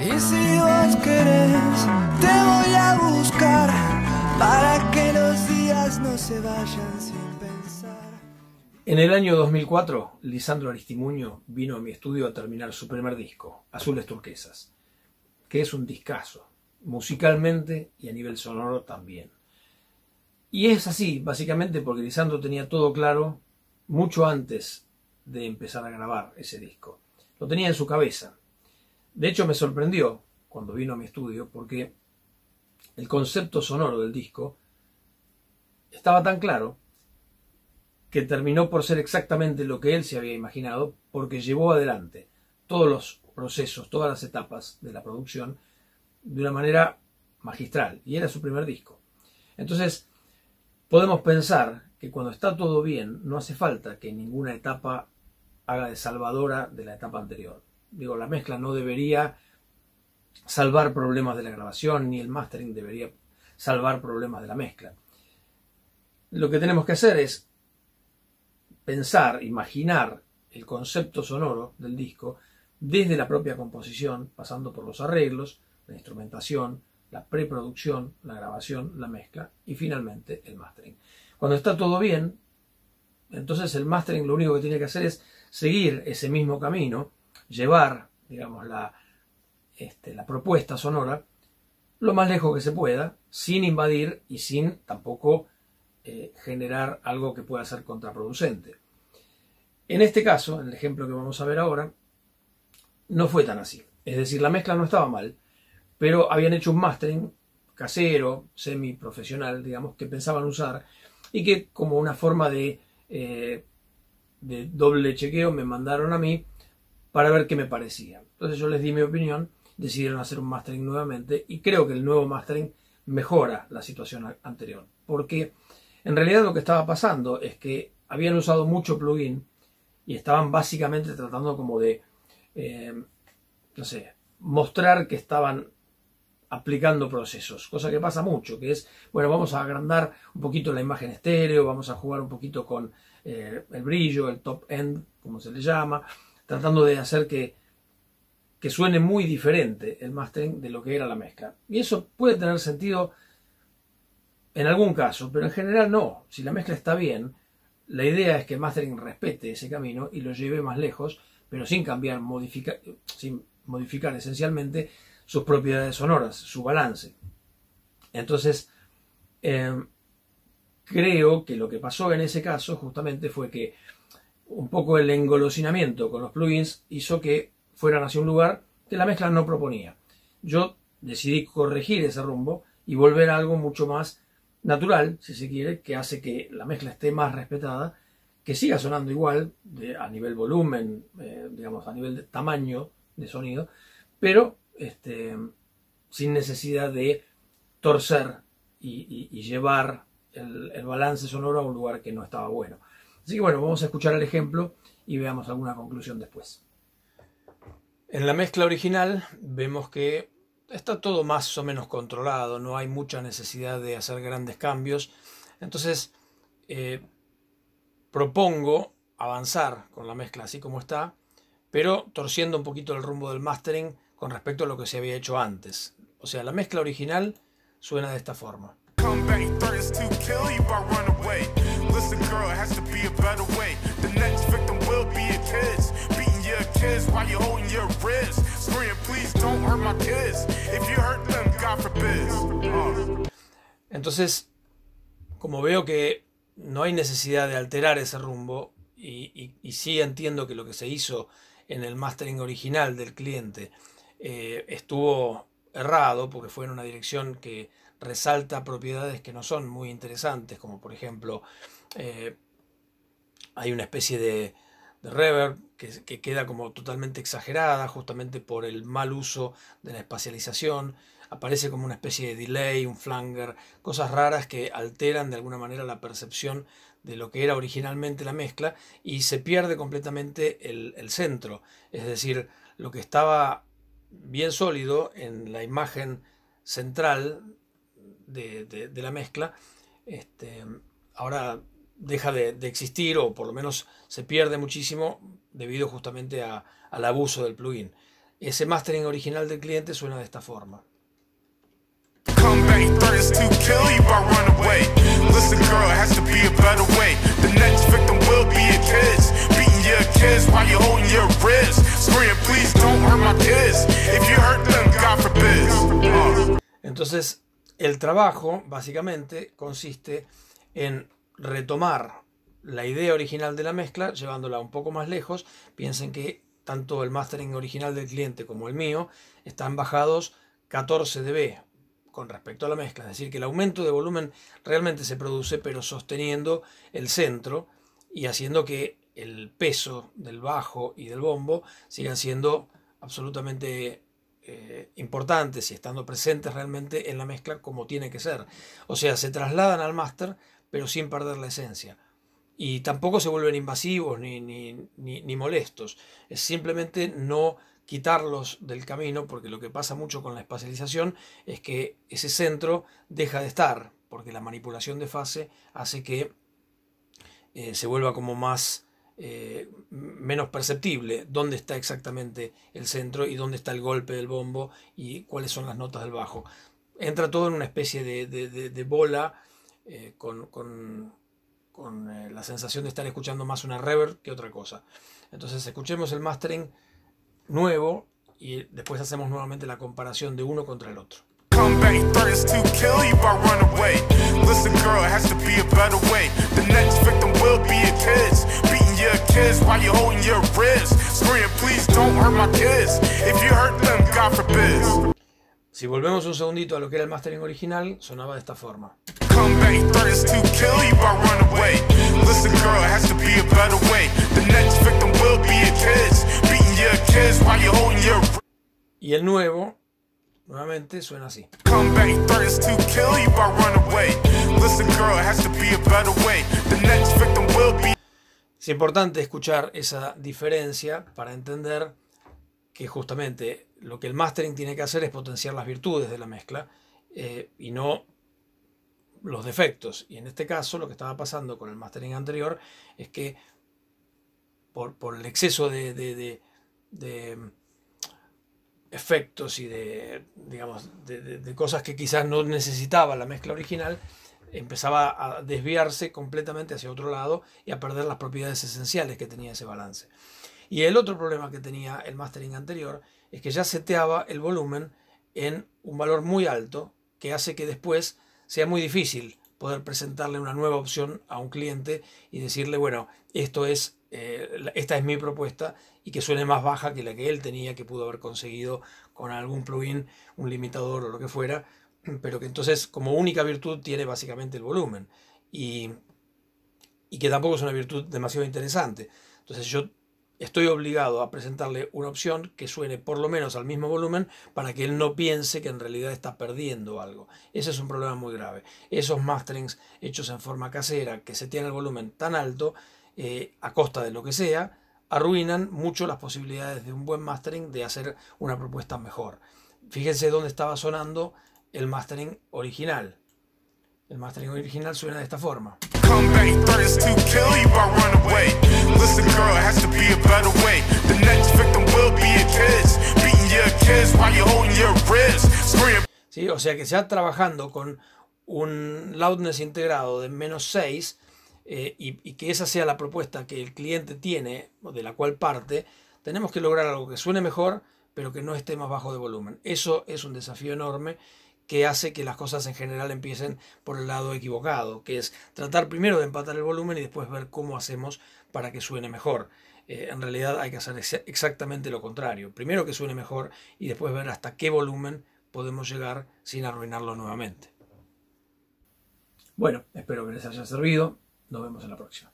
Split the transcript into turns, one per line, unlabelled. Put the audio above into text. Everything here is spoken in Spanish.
Y si vos querés, te voy a buscar para que los días no se vayan sin pensar.
En el año 2004, Lisandro Aristimuño vino a mi estudio a terminar su primer disco, Azules Turquesas, que es un discazo, musicalmente y a nivel sonoro también. Y es así, básicamente, porque Lisandro tenía todo claro mucho antes de empezar a grabar ese disco. Lo tenía en su cabeza. De hecho, me sorprendió cuando vino a mi estudio porque el concepto sonoro del disco estaba tan claro que terminó por ser exactamente lo que él se había imaginado, porque llevó adelante todos los procesos, todas las etapas de la producción de una manera magistral, y era su primer disco. Entonces, podemos pensar que cuando está todo bien, no hace falta que ninguna etapa haga de salvadora de la etapa anterior. Digo, la mezcla no debería salvar problemas de la grabación, ni el mastering debería salvar problemas de la mezcla. Lo que tenemos que hacer es pensar, imaginar el concepto sonoro del disco desde la propia composición, pasando por los arreglos, la instrumentación, la preproducción, la grabación, la mezcla y finalmente el mastering. Cuando está todo bien, entonces el mastering lo único que tiene que hacer es seguir ese mismo camino, llevar, digamos, la propuesta sonora lo más lejos que se pueda, sin invadir y sin tampoco generar algo que pueda ser contraproducente. En este caso, en el ejemplo que vamos a ver ahora, no fue tan así. Es decir, la mezcla no estaba mal, pero habían hecho un mastering casero, semi-profesional, digamos, que pensaban usar y que como una forma de doble chequeo me mandaron a mí para ver qué me parecía. Entonces yo les di mi opinión, decidieron hacer un mastering nuevamente y creo que el nuevo mastering mejora la situación anterior, porque en realidad lo que estaba pasando es que habían usado mucho plugin y estaban básicamente tratando como de, no sé, mostrar que estaban aplicando procesos, cosa que pasa mucho, que es, bueno, vamos a agrandar un poquito la imagen estéreo, vamos a jugar un poquito con el brillo, el top end, como se le llama, tratando de hacer que suene muy diferente el mastering de lo que era la mezcla. Y eso puede tener sentido en algún caso, pero en general no. Si la mezcla está bien, la idea es que el mastering respete ese camino y lo lleve más lejos, pero sin cambiar, sin modificar esencialmente sus propiedades sonoras, su balance. Entonces, creo que lo que pasó en ese caso justamente fue que un poco el engolosinamiento con los plugins hizo que fueran hacia un lugar que la mezcla no proponía. Yo decidí corregir ese rumbo y volver a algo mucho más natural, si se quiere, que hace que la mezcla esté más respetada, que siga sonando igual a nivel volumen, digamos, a nivel de tamaño de sonido, pero sin necesidad de torcer y llevar el balance sonoro a un lugar que no estaba bueno. Así que bueno, vamos a escuchar el ejemplo y veamos alguna conclusión después. En la mezcla original vemos que está todo más o menos controlado, no hay mucha necesidad de hacer grandes cambios. Entonces propongo avanzar con la mezcla así como está, pero torciendo un poquito el rumbo del mastering con respecto a lo que se había hecho antes. O sea, la mezcla original suena de esta forma. Entonces, como veo que no hay necesidad de alterar ese rumbo y sí entiendo que lo que se hizo en el mastering original del cliente estuvo errado porque fue en una dirección que resalta propiedades que no son muy interesantes, como por ejemplo hay una especie de reverb que queda como totalmente exagerada justamente por el mal uso de la espacialización. Aparece como una especie de delay, un flanger, cosas raras que alteran de alguna manera la percepción de lo que era originalmente la mezcla y se pierde completamente el centro. Es decir, lo que estaba bien sólido en la imagen central de la mezcla, ahora deja de existir, o por lo menos se pierde muchísimo debido justamente al abuso del plugin. ese mastering original del cliente suena de esta forma. Entonces, el trabajo básicamente consiste en retomar la idea original de la mezcla, llevándola un poco más lejos. Piensen que tanto el mastering original del cliente como el mío están bajados 14 dB con respecto a la mezcla, es decir, que el aumento de volumen realmente se produce, pero sosteniendo el centro y haciendo que el peso del bajo y del bombo sigan siendo absolutamente importantes y estando presentes realmente en la mezcla como tiene que ser. O sea, se trasladan al máster, pero sin perder la esencia. Y tampoco se vuelven invasivos ni molestos. Es simplemente no quitarlos del camino, porque lo que pasa mucho con la espacialización es que ese centro deja de estar, porque la manipulación de fase hace que se vuelva como más menos perceptible dónde está exactamente el centro y dónde está el golpe del bombo y cuáles son las notas del bajo. Entra todo en una especie de bola con la sensación de estar escuchando más una reverb que otra cosa. Entonces escuchemos el mastering nuevo y después hacemos nuevamente la comparación de uno contra el otro. Si volvemos un segundito a lo que era el mastering original, sonaba de esta forma. Y el nuevo, nuevamente, suena así. Es importante escuchar esa diferencia para entender que justamente lo que el mastering tiene que hacer es potenciar las virtudes de la mezcla y no los defectos. Y en este caso lo que estaba pasando con el mastering anterior es que por el exceso de efectos y digamos, de cosas que quizás no necesitaba la mezcla original, empezaba a desviarse completamente hacia otro lado y a perder las propiedades esenciales que tenía ese balance. Y el otro problema que tenía el mastering anterior es que ya seteaba el volumen en un valor muy alto, que hace que después sea muy difícil poder presentarle una nueva opción a un cliente y decirle, bueno, esta es mi propuesta, y que suene más baja que la que él tenía, que pudo haber conseguido con algún plugin, un limitador o lo que fuera, pero que entonces como única virtud tiene básicamente el volumen y que tampoco es una virtud demasiado interesante. Entonces yo estoy obligado a presentarle una opción que suene por lo menos al mismo volumen para que él no piense que en realidad está perdiendo algo. Ese es un problema muy grave. Esos masterings hechos en forma casera, que se tiene el volumen tan alto, a costa de lo que sea, arruinan mucho las posibilidades de un buen mastering, de hacer una propuesta mejor. Fíjense dónde estaba sonando el mastering original. El mastering original suena de esta forma. ¿Sí? O sea que ya trabajando con un loudness integrado de -6 y que esa sea la propuesta que el cliente tiene, o de la cual parte, tenemos que lograr algo que suene mejor, pero que no esté más bajo de volumen. Eso es un desafío enorme que hace que las cosas en general empiecen por el lado equivocado, que es tratar primero de empatar el volumen y después ver cómo hacemos para que suene mejor. En realidad hay que hacer exactamente lo contrario. Primero que suene mejor y después ver hasta qué volumen podemos llegar sin arruinarlo nuevamente. Bueno, espero que les haya servido. Nos vemos en la próxima.